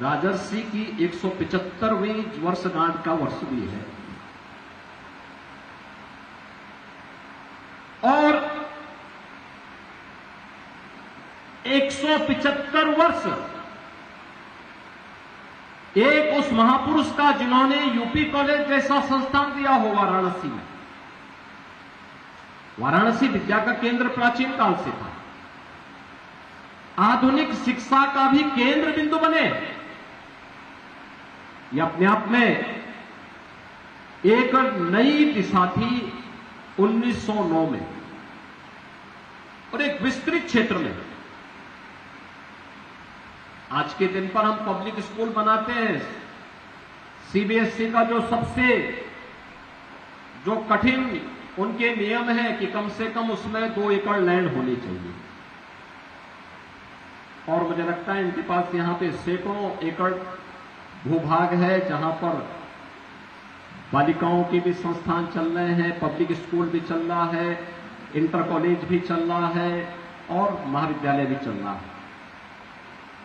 राजर्षि की 175वीं वर्षगांठ का वर्ष भी है। और 175 वर्ष एक उस महापुरुष का जिन्होंने यूपी कॉलेज जैसा संस्थान दिया हो वाराणसी में। वाराणसी विद्या का केंद्र प्राचीन काल से था, आधुनिक शिक्षा का भी केंद्र बिंदु बने, यह अपने आप में एक नई दिशा थी 1909 में। और एक विस्तृत क्षेत्र में आज के दिन पर हम पब्लिक स्कूल बनाते हैं, सीबीएसई का जो सबसे जो कठिन उनके नियम है कि कम से कम उसमें 2 एकड़ लैंड होनी चाहिए। और मुझे लगता है इनके पास यहां पे सैकड़ों एकड़ भूभाग है जहां पर बालिकाओं के भी संस्थान चल रहे हैं, पब्लिक स्कूल भी चल रहा है, इंटर कॉलेज भी चल रहा है और महाविद्यालय भी चल रहा है।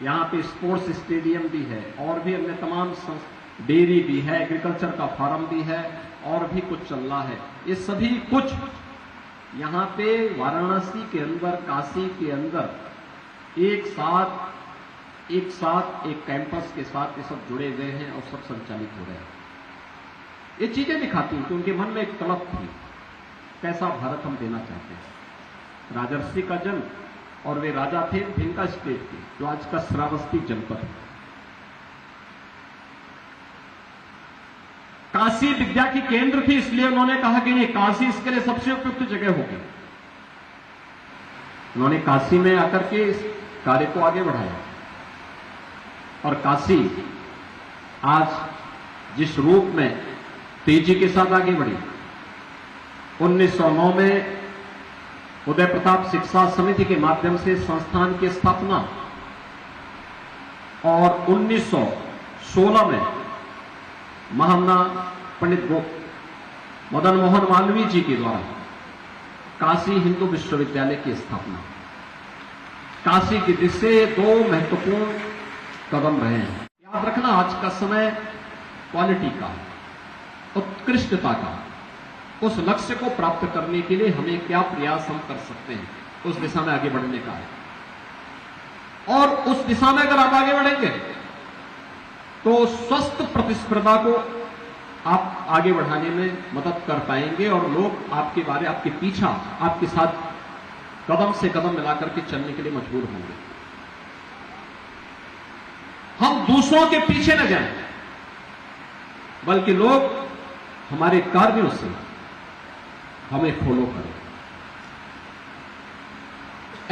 यहां पे स्पोर्ट्स स्टेडियम भी है और भी अन्य तमाम डेयरी भी है, एग्रीकल्चर का फार्म भी है और भी कुछ चल रहा है। ये सभी कुछ यहां पे वाराणसी के अंदर, काशी के अंदर एक साथ एक कैंपस के साथ ये सब जुड़े हुए हैं और सब संचालित हो रहे हैं। ये चीजें दिखाती हैं कि उनके मन में एक तलब थी, कैसा भारत हम देना चाहते हैं। राजर्षि का जन्म, और वे राजा थे भिंका स्टेट के, जो आज का श्रावस्ती जनपद है। काशी विद्या की केंद्र थी, इसलिए उन्होंने कहा कि नहीं, काशी इसके लिए सबसे उपयुक्त जगह होगी। उन्होंने काशी में आकर के इस कार्य को आगे बढ़ाया और काशी आज जिस रूप में तेजी के साथ आगे बढ़ी, 1909 में उदय प्रताप शिक्षा समिति के माध्यम से संस्थान की स्थापना और 1916 में महामना पंडित मदन मोहन मालवीय जी के द्वारा काशी हिंदू विश्वविद्यालय की स्थापना। काशी की दिशा से 2 महत्वपूर्ण कदम रहे हैं। याद रखना, आज का समय क्वालिटी का, उत्कृष्टता का, उस लक्ष्य को प्राप्त करने के लिए हमें क्या प्रयास हम कर सकते हैं, उस दिशा में आगे बढ़ने का है। और उस दिशा में अगर आप आगे बढ़ेंगे तो स्वस्थ प्रतिस्पर्धा को आप आगे बढ़ाने में मदद कर पाएंगे और लोग आपके बारे, आपके पीछा, आपके साथ कदम से कदम मिलाकर के चलने के लिए मजबूर होंगे। हम दूसरों के पीछे न जाएं, बल्कि लोग हमारे कार्यों से हमें फॉलो करें।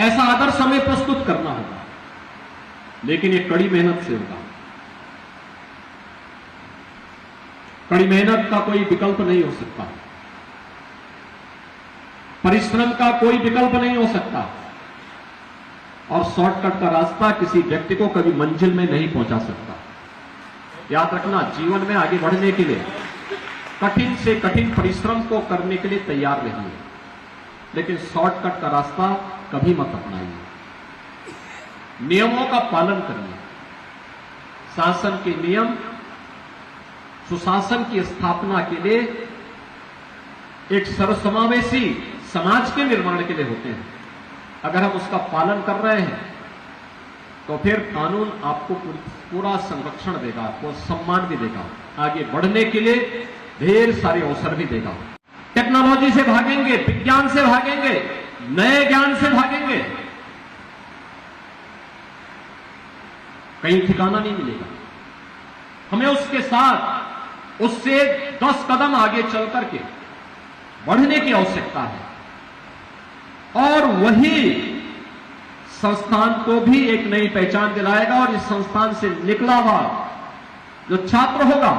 ऐसा आदर्श हमें प्रस्तुत करना होगा, लेकिन ये कड़ी मेहनत से होगा। कड़ी मेहनत का कोई विकल्प नहीं हो सकता, परिश्रम का कोई विकल्प नहीं हो सकता, और शॉर्टकट का रास्ता किसी व्यक्ति को कभी मंजिल में नहीं पहुंचा सकता। याद रखना, जीवन में आगे बढ़ने के लिए कठिन से कठिन परिश्रम को करने के लिए तैयार रहिए, लेकिन शॉर्टकट का रास्ता कभी मत अपनाइए। नियमों का पालन करिए। शासन के नियम सुशासन की स्थापना के लिए, एक सर्वसमावेशी समाज के निर्माण के लिए होते हैं। अगर हम उसका पालन कर रहे हैं तो फिर कानून आपको पूरा संरक्षण देगा, आपको सम्मान भी देगा, आगे बढ़ने के लिए ढेर सारे अवसर भी देगा। टेक्नोलॉजी से भागेंगे, विज्ञान से भागेंगे, नए ज्ञान से भागेंगे, कहीं ठिकाना नहीं मिलेगा। हमें उसके साथ, उससे 10 कदम आगे चल करके बढ़ने की आवश्यकता है। और वही संस्थान को भी एक नई पहचान दिलाएगा, और इस संस्थान से निकला हुआ जो छात्र होगा,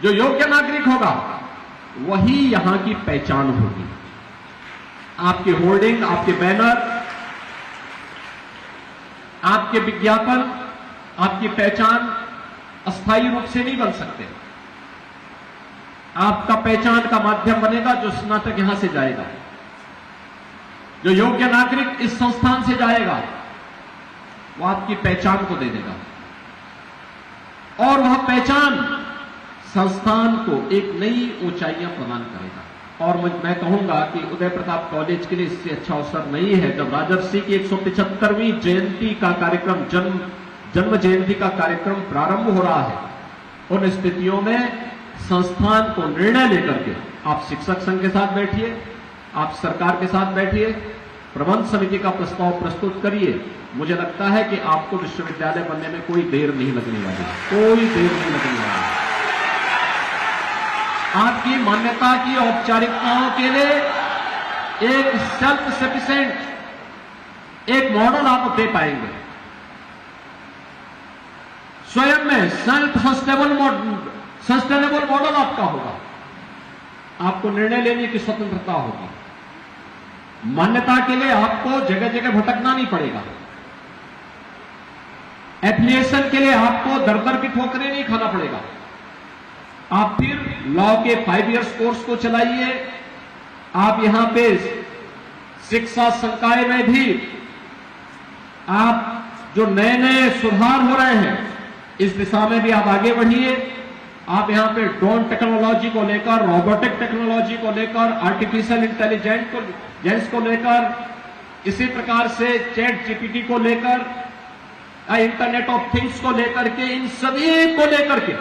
जो योग्य नागरिक होगा, वही यहां की पहचान होगी। आपके होर्डिंग, आपके बैनर, आपके विज्ञापन, आपकी पहचान अस्थायी रूप से नहीं बन सकते। आपका पहचान का माध्यम बनेगा जो स्नातक यहां से जाएगा, जो योग्य नागरिक इस संस्थान से जाएगा, वो आपकी पहचान को दे देगा। और वह पहचान संस्थान को एक नई ऊंचाइयां प्रदान करेगा। और मैं कहूंगा कि उदय प्रताप कॉलेज के लिए इससे अच्छा अवसर नहीं है जब राजर्षि की 175वीं जयंती का कार्यक्रम, जन्म जयंती का कार्यक्रम प्रारंभ हो रहा है। उन स्थितियों में संस्थान को निर्णय लेकर के आप शिक्षक संघ के साथ बैठिए, आप सरकार के साथ बैठिए, प्रबंध समिति का प्रस्ताव प्रस्तुत करिए। मुझे लगता है कि आपको विश्वविद्यालय बनने में कोई देर नहीं लगने वाली, कोई देर नहीं लगने वाली। आपकी मान्यता की औपचारिकताओं के लिए एक सेल्फ सफिशिएंट एक मॉडल आप दे पाएंगे। स्वयं में सेल्फ सस्टेनेबल मॉडल आपका होगा। आपको निर्णय लेने की स्वतंत्रता होगी। मान्यता के लिए आपको जगह जगह भटकना नहीं पड़ेगा। एफिलिएशन के लिए आपको दर दर की ठोकरें नहीं खाना पड़ेगा। आप फिर लॉ के 5 इयर्स कोर्स को चलाइए। आप यहां पे शिक्षा संकाय में भी आप जो नए नए सुधार हो रहे हैं इस दिशा में भी आप आगे बढ़िए। आप यहां पे ड्रोन टेक्नोलॉजी को लेकर, रोबोटिक टेक्नोलॉजी को लेकर, आर्टिफिशियल इंटेलिजेंस को लेकर, इसी प्रकार से चैट जीपीटी को लेकर, इंटरनेट ऑफ थिंग्स को लेकर के, इन सभी को लेकर के,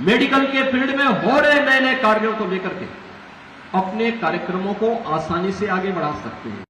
मेडिकल के फील्ड में हो रहे नए नए कार्यों को लेकर के अपने कार्यक्रमों को आसानी से आगे बढ़ा सकते हैं।